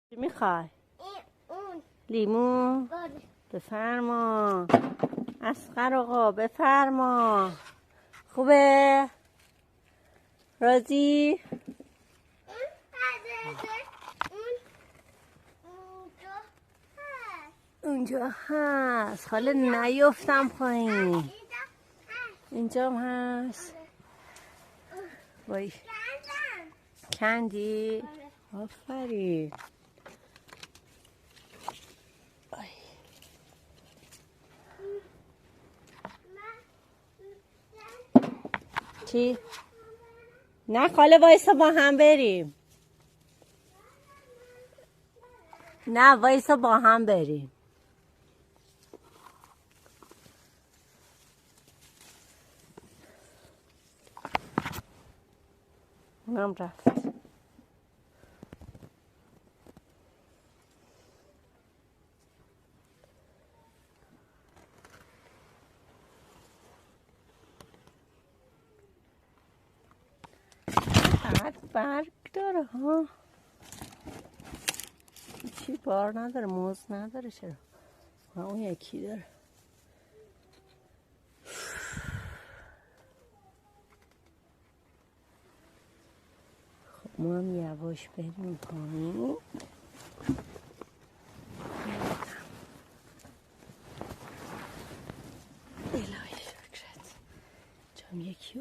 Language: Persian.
چی میخوای؟ اون لیمو؟ باره. بفرما. اصغر آقا بفرما. خوبه؟ راضی؟ اون قدرده اونجا هست. اونجا هست. حالا نیفتم پایین. اینجا هست. اینجا هم هست. وای کندم. کندی؟ آره. آفرین. آی. چی؟ نه خاله وایسا با هم بریم. نه وایسا با هم بریم. اونم رفت. برگ داره ها. چی بار نداره، موز نداره. چرا اون یکی داره. خب ما هم یواش بریم پایین. الهی شکرت جام یکی